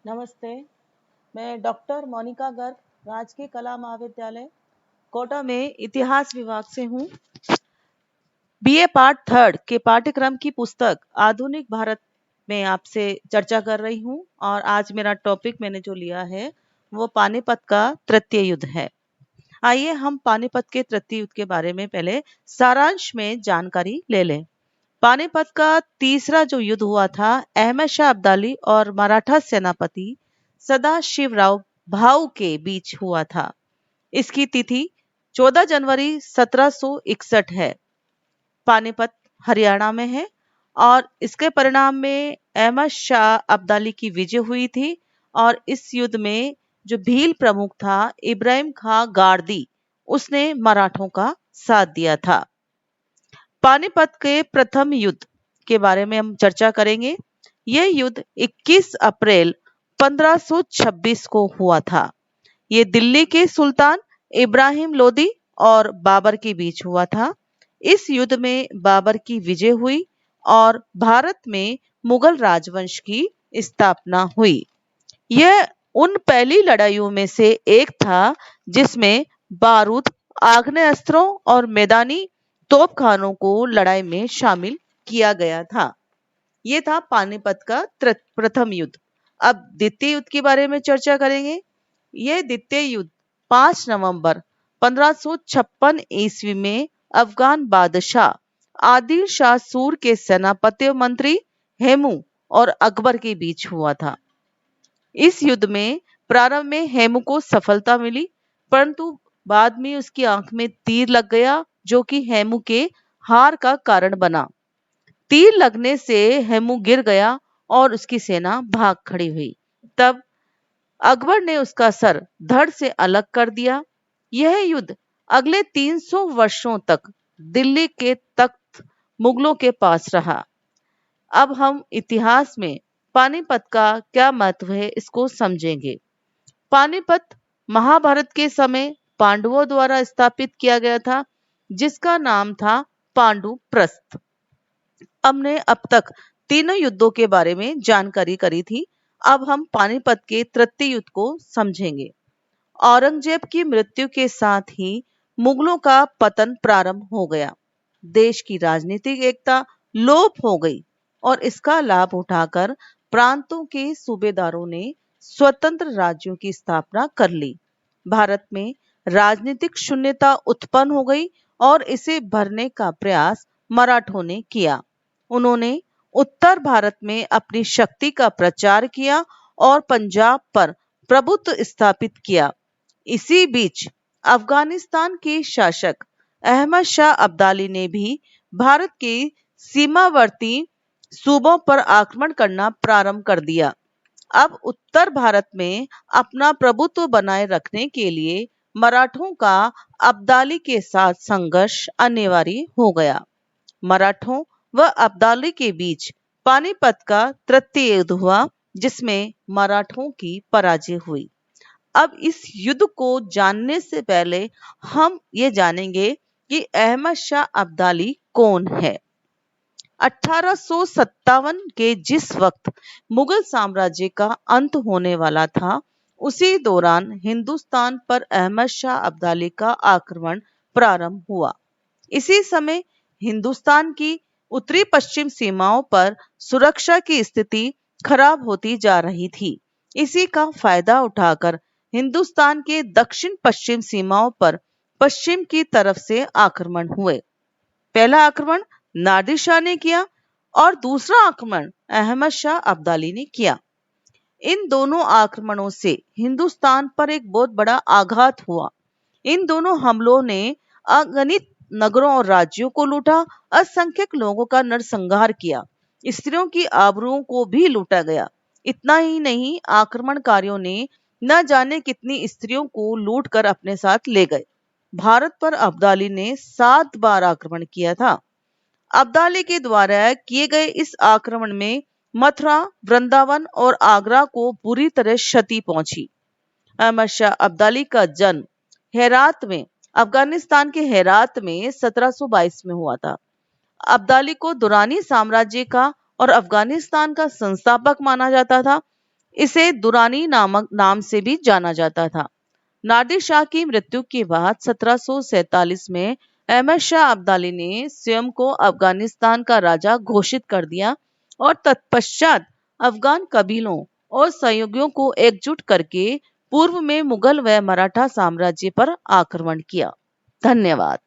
नमस्ते। मैं डॉक्टर मोनिका गर्ग, राजकीय कला महाविद्यालय कोटा में इतिहास विभाग से हूँ। बीए पार्ट थर्ड के पाठ्यक्रम की पुस्तक आधुनिक भारत में आपसे चर्चा कर रही हूँ और आज मेरा टॉपिक मैंने जो लिया है वो पानीपत का तृतीय युद्ध है। आइए हम पानीपत के तृतीय युद्ध के बारे में पहले सारांश में जानकारी ले लें। पानीपत का तीसरा जो युद्ध हुआ था अहमद शाह अब्दाली और मराठा सेनापति सदाशिवराव भाऊ के बीच हुआ था। इसकी तिथि 14 जनवरी 1761 है। पानीपत हरियाणा में है और इसके परिणाम में अहमद शाह अब्दाली की विजय हुई थी और इस युद्ध में जो भील प्रमुख था इब्राहिम खां गारदी उसने मराठों का साथ दिया था। पानीपत के प्रथम युद्ध के बारे में हम चर्चा करेंगे। यह युद्ध 21 अप्रैल 1526 को हुआ था। ये दिल्ली के सुल्तान इब्राहिम लोदी और बाबर के बीच हुआ था। इस युद्ध में बाबर की विजय हुई और भारत में मुगल राजवंश की स्थापना हुई। यह उन पहली लड़ाइयों में से एक था जिसमें बारूद, आग्नेयास्त्रों और मैदानी तोपखानों को लड़ाई में शामिल किया गया था। यह था पानीपत का प्रथम युद्ध। अब द्वितीय युद्ध के बारे में चर्चा करेंगे। यह द्वितीय युद्ध 5 नवंबर 1556 ईस्वी में अफगान बादशाह आदिल शाह सूर के सेनापति मंत्री हेमू और अकबर के बीच हुआ था। इस युद्ध में प्रारंभ में हेमू को सफलता मिली, परंतु बाद में उसकी आंख में तीर लग गया जो कि हेमू के हार का कारण बना। तीर लगने से हेमू गिर गया और उसकी सेना भाग खड़ी हुई। तब अकबर ने उसका सर धड़ से अलग कर दिया। यह युद्ध अगले 300 वर्षों तक दिल्ली के तख्त मुगलों के पास रहा। अब हम इतिहास में पानीपत का क्या महत्व है इसको समझेंगे। पानीपत महाभारत के समय पांडवों द्वारा स्थापित किया गया था जिसका नाम था पांडु प्रस्थ। हमने अब तक तीनों युद्धों के बारे में जानकारी करी थी। अब हम पानीपत के तृतीय युद्ध को समझेंगे। औरंगजेब की मृत्यु के साथ ही मुगलों का पतन प्रारंभ हो गया। देश की राजनीतिक एकता लोप हो गई और इसका लाभ उठाकर प्रांतों के सूबेदारों ने स्वतंत्र राज्यों की स्थापना कर ली। भारत में राजनीतिक शून्यता उत्पन्न हो गई और इसे भरने का प्रयास मराठों ने किया। उन्होंने उत्तर भारत में अपनी शक्ति का प्रचार किया और पंजाब पर प्रभुत्व स्थापित किया। इसी बीच अफगानिस्तान के शासक अहमद शाह अब्दाली ने भी भारत के सीमावर्ती सूबों पर आक्रमण करना प्रारंभ कर दिया। अब उत्तर भारत में अपना प्रभुत्व बनाए रखने के लिए मराठों का अब्दाली के साथ संघर्ष अनिवार्य हो गया। मराठों व अब्दाली के बीच पानीपत का तृतीय युद्ध हुआ जिसमें मराठों की पराजय हुई। अब इस युद्ध को जानने से पहले हम ये जानेंगे कि अहमद शाह अब्दाली कौन है। 1857 के जिस वक्त मुगल साम्राज्य का अंत होने वाला था उसी दौरान हिंदुस्तान पर अहमद शाह अब्दाली का आक्रमण प्रारंभ हुआ। इसी समय हिंदुस्तान की उत्तरी पश्चिम सीमाओं पर सुरक्षा की स्थिति खराब होती जा रही थी। इसी का फायदा उठाकर हिंदुस्तान के दक्षिण पश्चिम सीमाओं पर पश्चिम की तरफ से आक्रमण हुए। पहला आक्रमण नादिर शाह ने किया और दूसरा आक्रमण अहमद शाह अब्दाली ने किया। इन दोनों आक्रमणों से हिंदुस्तान पर एक बहुत बड़ा आघात हुआ। इन दोनों हमलों ने अगणित नगरों और राज्यों को लूटा, असंख्यक लोगों का नरसंहार किया, स्त्रियों की आबरूओं को भी लूटा गया। इतना ही नहीं, आक्रमणकारियों ने न जाने कितनी स्त्रियों को लूट कर अपने साथ ले गए। भारत पर अब्दाली ने 7 बार आक्रमण किया था। अब्दाली के द्वारा किए गए इस आक्रमण में मथुरा, वृंदावन और आगरा को बुरी तरह क्षति पहुंची। अहमद शाह अब्दाली का जन्म हेरात में, अफगानिस्तान के हेरात में 1722 में हुआ था। अब्दाली को दुरानी साम्राज्य का और अफगानिस्तान का संस्थापक माना जाता था। इसे दुरानी नामक नाम से भी जाना जाता था। नादिर शाह की मृत्यु के बाद 1747 में अहमद शाह अब्दाली ने स्वयं को अफगानिस्तान का राजा घोषित कर दिया और तत्पश्चात अफगान कबीलों और सहयोगियों को एकजुट करके पूर्व में मुगल व मराठा साम्राज्य पर आक्रमण किया। धन्यवाद।